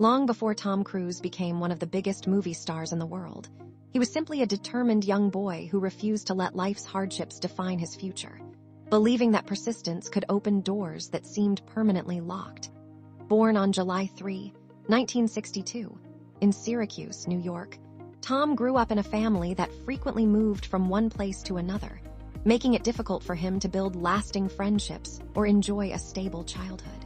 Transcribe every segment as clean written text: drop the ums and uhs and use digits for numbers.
Long before Tom Cruise became one of the biggest movie stars in the world, he was simply a determined young boy who refused to let life's hardships define his future, believing that persistence could open doors that seemed permanently locked. Born on July 3, 1962, in Syracuse, New York, Tom grew up in a family that frequently moved from one place to another, making it difficult for him to build lasting friendships or enjoy a stable childhood.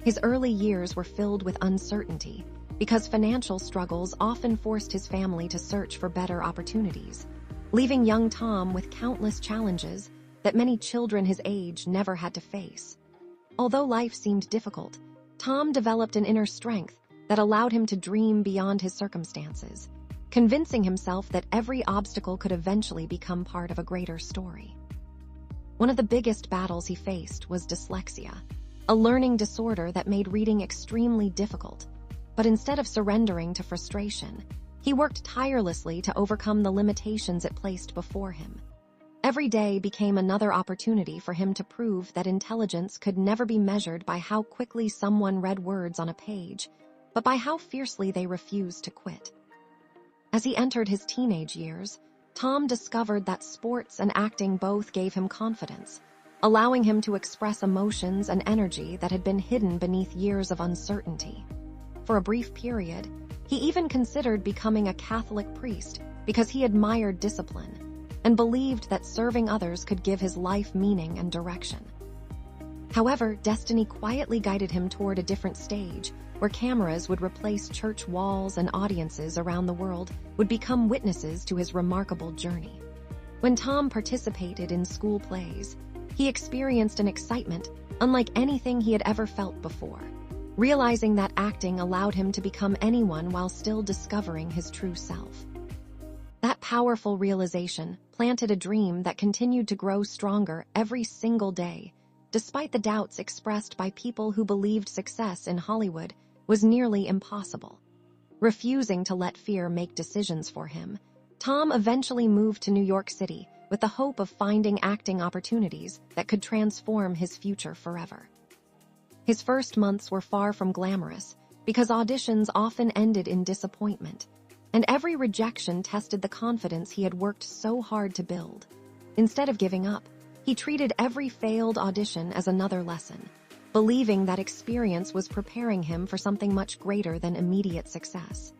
His early years were filled with uncertainty because financial struggles often forced his family to search for better opportunities, leaving young Tom with countless challenges that many children his age never had to face. Although life seemed difficult, Tom developed an inner strength that allowed him to dream beyond his circumstances, convincing himself that every obstacle could eventually become part of a greater story. One of the biggest battles he faced was dyslexia, a learning disorder that made reading extremely difficult. But instead of surrendering to frustration, he worked tirelessly to overcome the limitations it placed before him. Every day became another opportunity for him to prove that intelligence could never be measured by how quickly someone read words on a page, but by how fiercely they refused to quit. As he entered his teenage years, Tom discovered that sports and acting both gave him confidence, allowing him to express emotions and energy that had been hidden beneath years of uncertainty. For a brief period, he even considered becoming a Catholic priest because he admired discipline and believed that serving others could give his life meaning and direction. However, destiny quietly guided him toward a different stage, where cameras would replace church walls and audiences around the world would become witnesses to his remarkable journey. When Tom participated in school plays, he experienced an excitement unlike anything he had ever felt before, realizing that acting allowed him to become anyone while still discovering his true self. That powerful realization planted a dream that continued to grow stronger every single day, despite the doubts expressed by people who believed success in Hollywood was nearly impossible. Refusing to let fear make decisions for him, Tom eventually moved to New York City with the hope of finding acting opportunities that could transform his future forever. His first months were far from glamorous because auditions often ended in disappointment, and every rejection tested the confidence he had worked so hard to build. Instead of giving up, he treated every failed audition as another lesson, believing that experience was preparing him for something much greater than immediate success.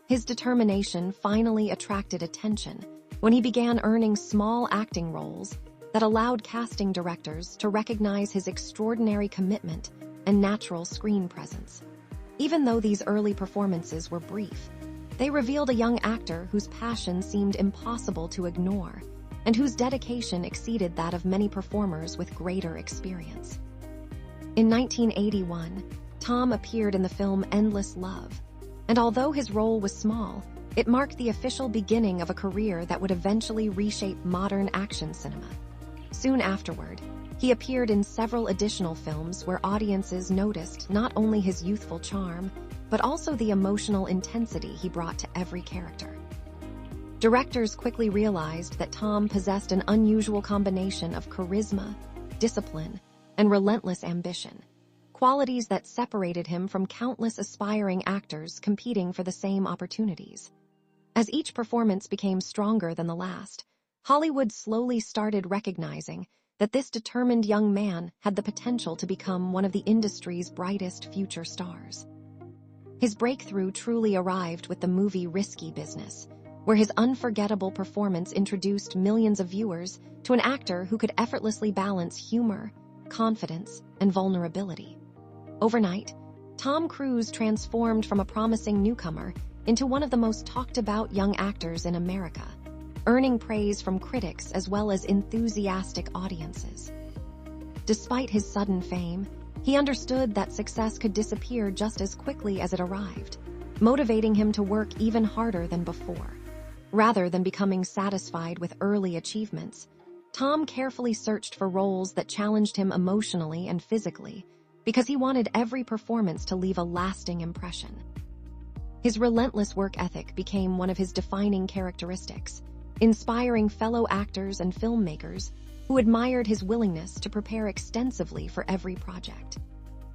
His determination finally attracted attention when he began earning small acting roles that allowed casting directors to recognize his extraordinary commitment and natural screen presence. Even though these early performances were brief, they revealed a young actor whose passion seemed impossible to ignore and whose dedication exceeded that of many performers with greater experience. In 1981, Tom appeared in the film Endless Love, and although his role was small, it marked the official beginning of a career that would eventually reshape modern action cinema. Soon afterward, he appeared in several additional films where audiences noticed not only his youthful charm, but also the emotional intensity he brought to every character. Directors quickly realized that Tom possessed an unusual combination of charisma, discipline, and relentless ambition, qualities that separated him from countless aspiring actors competing for the same opportunities. As each performance became stronger than the last, Hollywood slowly started recognizing that this determined young man had the potential to become one of the industry's brightest future stars. His breakthrough truly arrived with the movie Risky Business, where his unforgettable performance introduced millions of viewers to an actor who could effortlessly balance humor, confidence, and vulnerability. Overnight, Tom Cruise transformed from a promising newcomer into one of the most talked-about young actors in America, earning praise from critics as well as enthusiastic audiences. Despite his sudden fame, he understood that success could disappear just as quickly as it arrived, motivating him to work even harder than before. Rather than becoming satisfied with early achievements, Tom carefully searched for roles that challenged him emotionally and physically because he wanted every performance to leave a lasting impression. His relentless work ethic became one of his defining characteristics, inspiring fellow actors and filmmakers who admired his willingness to prepare extensively for every project.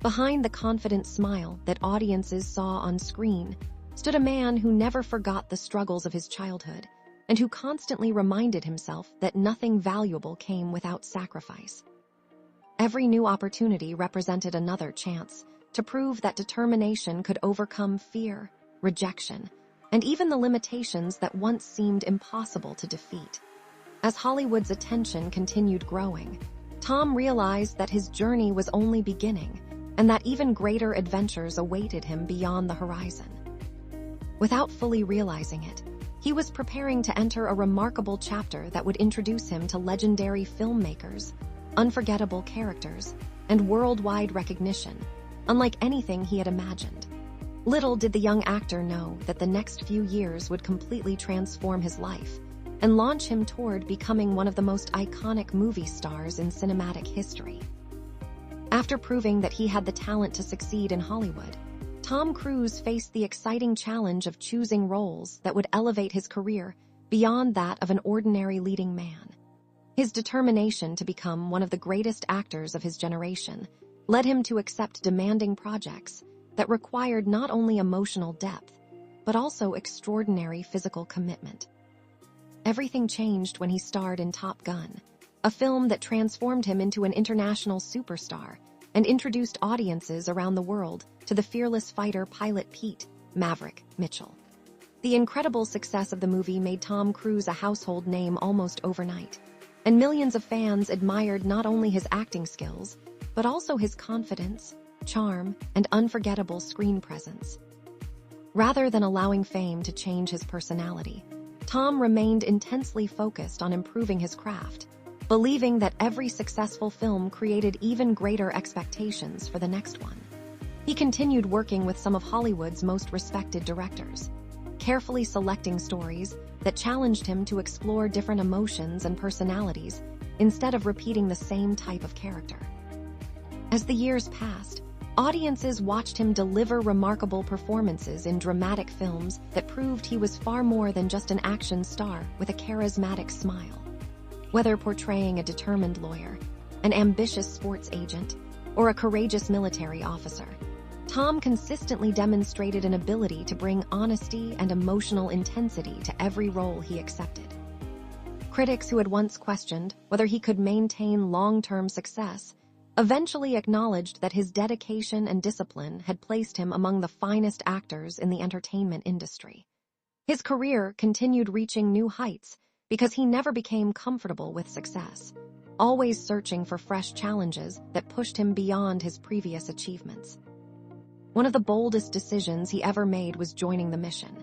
Behind the confident smile that audiences saw on screen stood a man who never forgot the struggles of his childhood and who constantly reminded himself that nothing valuable came without sacrifice. Every new opportunity represented another chance to prove that determination could overcome fear, rejection, and even the limitations that once seemed impossible to defeat. As Hollywood's attention continued growing, Tom realized that his journey was only beginning and that even greater adventures awaited him beyond the horizon. Without fully realizing it, he was preparing to enter a remarkable chapter that would introduce him to legendary filmmakers, unforgettable characters, and worldwide recognition, unlike anything he had imagined. Little did the young actor know that the next few years would completely transform his life and launch him toward becoming one of the most iconic movie stars in cinematic history. After proving that he had the talent to succeed in Hollywood, Tom Cruise faced the exciting challenge of choosing roles that would elevate his career beyond that of an ordinary leading man. His determination to become one of the greatest actors of his generation led him to accept demanding projects that required not only emotional depth, but also extraordinary physical commitment. Everything changed when he starred in Top Gun, a film that transformed him into an international superstar and introduced audiences around the world to the fearless fighter pilot Pete Maverick Mitchell. The incredible success of the movie made Tom Cruise a household name almost overnight, and millions of fans admired not only his acting skills, but also his confidence, charm, and unforgettable screen presence. Rather than allowing fame to change his personality, Tom remained intensely focused on improving his craft, believing that every successful film created even greater expectations for the next one. He continued working with some of Hollywood's most respected directors, carefully selecting stories that challenged him to explore different emotions and personalities instead of repeating the same type of character. As the years passed, audiences watched him deliver remarkable performances in dramatic films that proved he was far more than just an action star with a charismatic smile. Whether portraying a determined lawyer, an ambitious sports agent, or a courageous military officer, Tom consistently demonstrated an ability to bring honesty and emotional intensity to every role he accepted. Critics who had once questioned whether he could maintain long-term success eventually acknowledged that his dedication and discipline had placed him among the finest actors in the entertainment industry. His career continued reaching new heights because he never became comfortable with success, always searching for fresh challenges that pushed him beyond his previous achievements. One of the boldest decisions he ever made was joining the Mission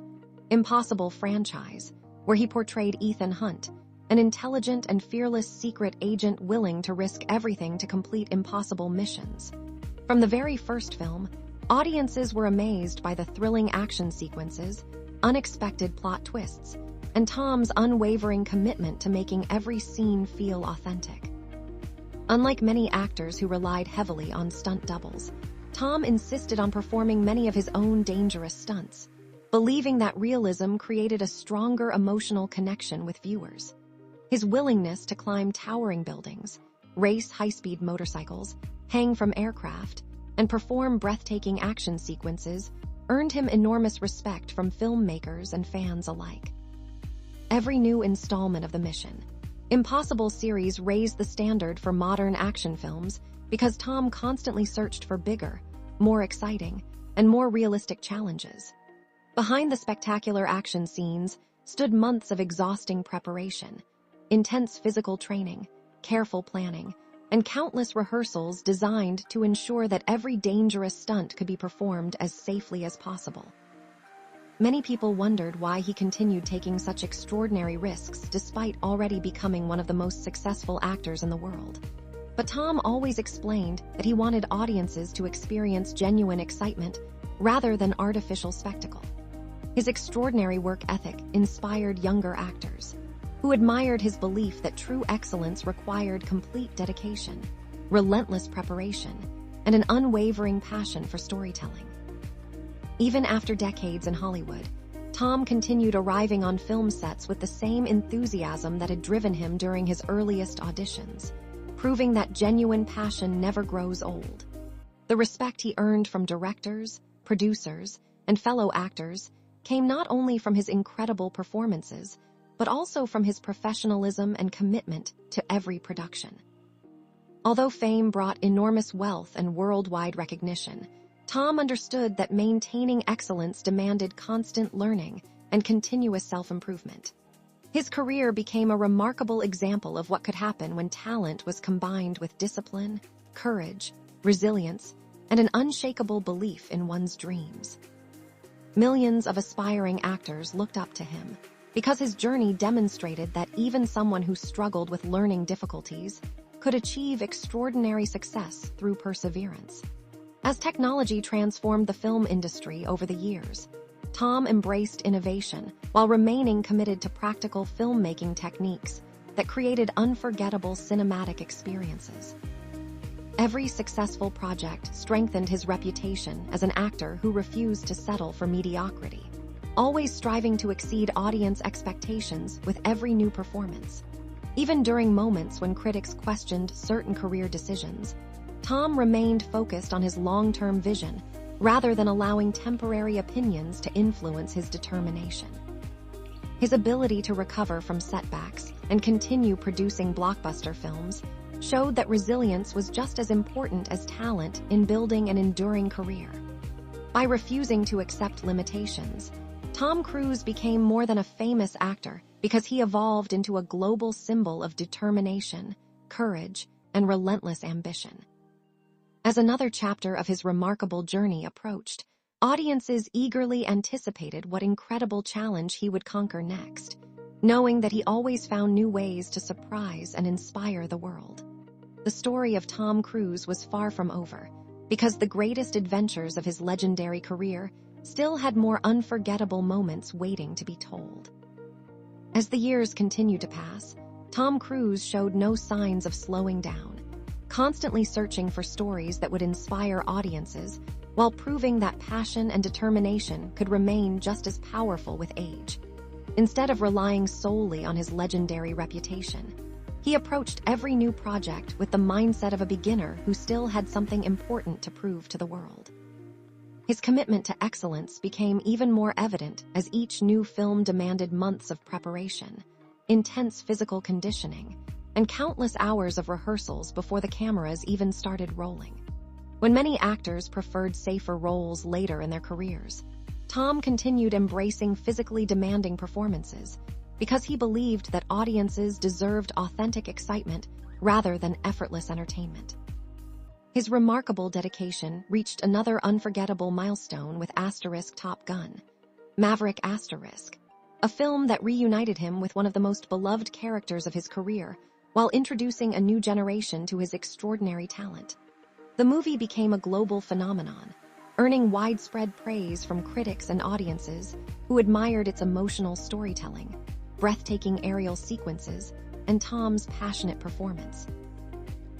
Impossible franchise, where he portrayed Ethan Hunt, an intelligent and fearless secret agent willing to risk everything to complete impossible missions. From the very first film, audiences were amazed by the thrilling action sequences, unexpected plot twists, and Tom's unwavering commitment to making every scene feel authentic. Unlike many actors who relied heavily on stunt doubles, Tom insisted on performing many of his own dangerous stunts, believing that realism created a stronger emotional connection with viewers. His willingness to climb towering buildings, race high-speed motorcycles, hang from aircraft, and perform breathtaking action sequences earned him enormous respect from filmmakers and fans alike. Every new installment of the Mission Impossible series raised the standard for modern action films because Tom constantly searched for bigger, more exciting, and more realistic challenges. Behind the spectacular action scenes stood months of exhausting preparation, intense physical training, careful planning, and countless rehearsals designed to ensure that every dangerous stunt could be performed as safely as possible. Many people wondered why he continued taking such extraordinary risks despite already becoming one of the most successful actors in the world. But Tom always explained that he wanted audiences to experience genuine excitement rather than artificial spectacle. His extraordinary work ethic inspired younger actors, who admired his belief that true excellence required complete dedication, relentless preparation, and an unwavering passion for storytelling. Even after decades in Hollywood, Tom continued arriving on film sets with the same enthusiasm that had driven him during his earliest auditions, proving that genuine passion never grows old. The respect he earned from directors, producers, and fellow actors came not only from his incredible performances, but also from his professionalism and commitment to every production. Although fame brought enormous wealth and worldwide recognition, Tom understood that maintaining excellence demanded constant learning and continuous self-improvement. His career became a remarkable example of what could happen when talent was combined with discipline, courage, resilience, and an unshakable belief in one's dreams. Millions of aspiring actors looked up to him because his journey demonstrated that even someone who struggled with learning difficulties could achieve extraordinary success through perseverance. As technology transformed the film industry over the years, Tom embraced innovation while remaining committed to practical filmmaking techniques that created unforgettable cinematic experiences. Every successful project strengthened his reputation as an actor who refused to settle for mediocrity, always striving to exceed audience expectations with every new performance. Even during moments when critics questioned certain career decisions, Tom remained focused on his long-term vision rather than allowing temporary opinions to influence his determination. His ability to recover from setbacks and continue producing blockbuster films showed that resilience was just as important as talent in building an enduring career. By refusing to accept limitations, Tom Cruise became more than a famous actor because he evolved into a global symbol of determination, courage, and relentless ambition. As another chapter of his remarkable journey approached, audiences eagerly anticipated what incredible challenge he would conquer next, knowing that he always found new ways to surprise and inspire the world. The story of Tom Cruise was far from over, because the greatest adventures of his legendary career still had more unforgettable moments waiting to be told. As the years continued to pass, Tom Cruise showed no signs of slowing down, constantly searching for stories that would inspire audiences while proving that passion and determination could remain just as powerful with age. Instead of relying solely on his legendary reputation, he approached every new project with the mindset of a beginner who still had something important to prove to the world. His commitment to excellence became even more evident as each new film demanded months of preparation, intense physical conditioning, and countless hours of rehearsals before the cameras even started rolling. When many actors preferred safer roles later in their careers, Tom continued embracing physically demanding performances because he believed that audiences deserved authentic excitement rather than effortless entertainment. His remarkable dedication reached another unforgettable milestone with Top Gun, Maverick, a film that reunited him with one of the most beloved characters of his career while introducing a new generation to his extraordinary talent. The movie became a global phenomenon, earning widespread praise from critics and audiences who admired its emotional storytelling, breathtaking aerial sequences, and Tom's passionate performance.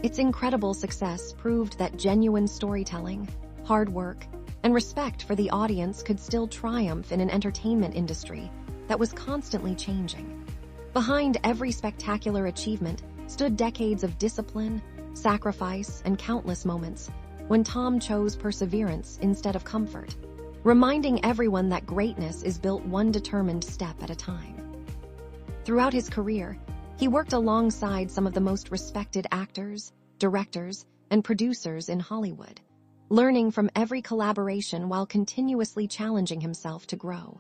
Its incredible success proved that genuine storytelling, hard work, and respect for the audience could still triumph in an entertainment industry that was constantly changing. Behind every spectacular achievement stood decades of discipline, sacrifice, and countless moments when Tom chose perseverance instead of comfort, reminding everyone that greatness is built one determined step at a time. Throughout his career, he worked alongside some of the most respected actors, directors, and producers in Hollywood, learning from every collaboration while continuously challenging himself to grow.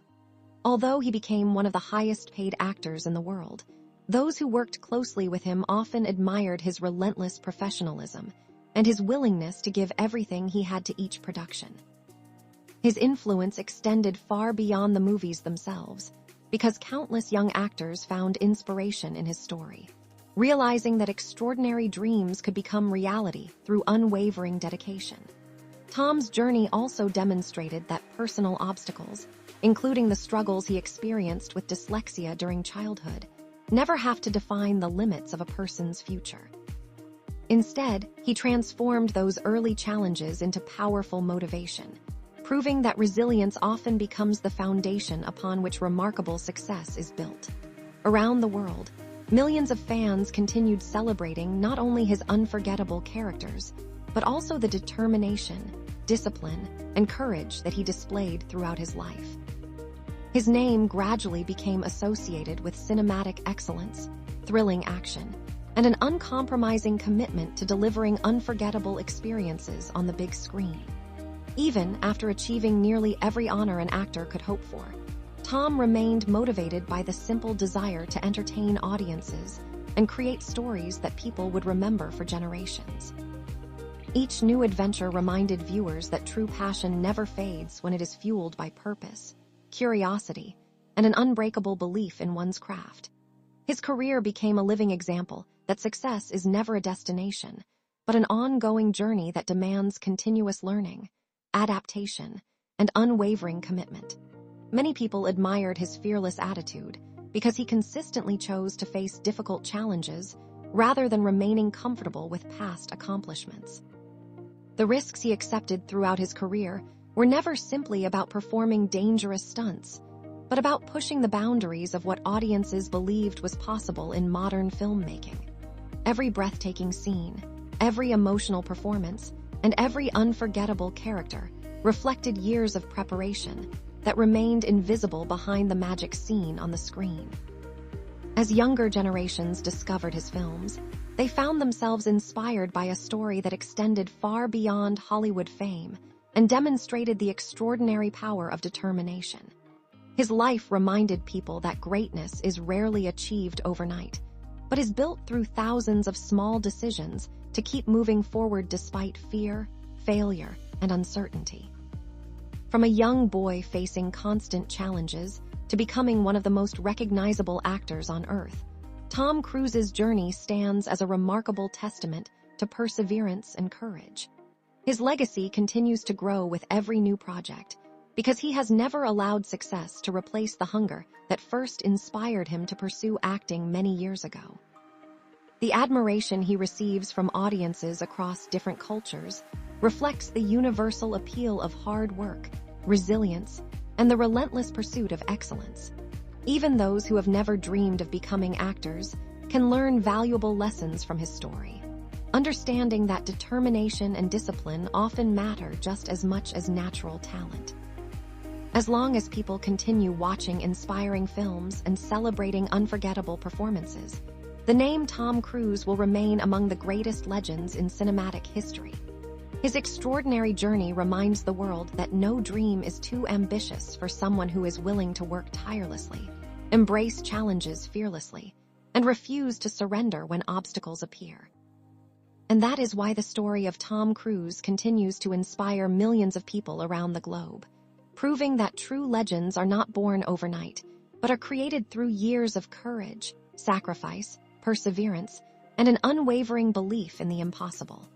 Although he became one of the highest-paid actors in the world, those who worked closely with him often admired his relentless professionalism and his willingness to give everything he had to each production. His influence extended far beyond the movies themselves, because countless young actors found inspiration in his story, realizing that extraordinary dreams could become reality through unwavering dedication. Tom's journey also demonstrated that personal obstacles, including the struggles he experienced with dyslexia during childhood, never have to define the limits of a person's future. Instead, he transformed those early challenges into powerful motivation, proving that resilience often becomes the foundation upon which remarkable success is built. Around the world, millions of fans continued celebrating not only his unforgettable characters, but also the determination, discipline, and courage that he displayed throughout his life. His name gradually became associated with cinematic excellence, thrilling action, and an uncompromising commitment to delivering unforgettable experiences on the big screen. Even after achieving nearly every honor an actor could hope for, Tom remained motivated by the simple desire to entertain audiences and create stories that people would remember for generations. Each new adventure reminded viewers that true passion never fades when it is fueled by purpose, curiosity, and an unbreakable belief in one's craft. His career became a living example that success is never a destination, but an ongoing journey that demands continuous learning, adaptation, and unwavering commitment. Many people admired his fearless attitude because he consistently chose to face difficult challenges rather than remaining comfortable with past accomplishments. The risks he accepted throughout his career were never simply about performing dangerous stunts, but about pushing the boundaries of what audiences believed was possible in modern filmmaking. Every breathtaking scene, every emotional performance, and every unforgettable character reflected years of preparation that remained invisible behind the magic scene on the screen. As younger generations discovered his films, they found themselves inspired by a story that extended far beyond Hollywood fame and demonstrated the extraordinary power of determination. His life reminded people that greatness is rarely achieved overnight, but is built through thousands of small decisions to keep moving forward despite fear, failure, and uncertainty. From a young boy facing constant challenges to becoming one of the most recognizable actors on Earth, Tom Cruise's journey stands as a remarkable testament to perseverance and courage. His legacy continues to grow with every new project, because he has never allowed success to replace the hunger that first inspired him to pursue acting many years ago. The admiration he receives from audiences across different cultures reflects the universal appeal of hard work, resilience, and the relentless pursuit of excellence. Even those who have never dreamed of becoming actors can learn valuable lessons from his story, understanding that determination and discipline often matter just as much as natural talent. As long as people continue watching inspiring films and celebrating unforgettable performances, the name Tom Cruise will remain among the greatest legends in cinematic history. His extraordinary journey reminds the world that no dream is too ambitious for someone who is willing to work tirelessly, embrace challenges fearlessly, and refuse to surrender when obstacles appear. And that is why the story of Tom Cruise continues to inspire millions of people around the globe, proving that true legends are not born overnight, but are created through years of courage, sacrifice, perseverance, and an unwavering belief in the impossible.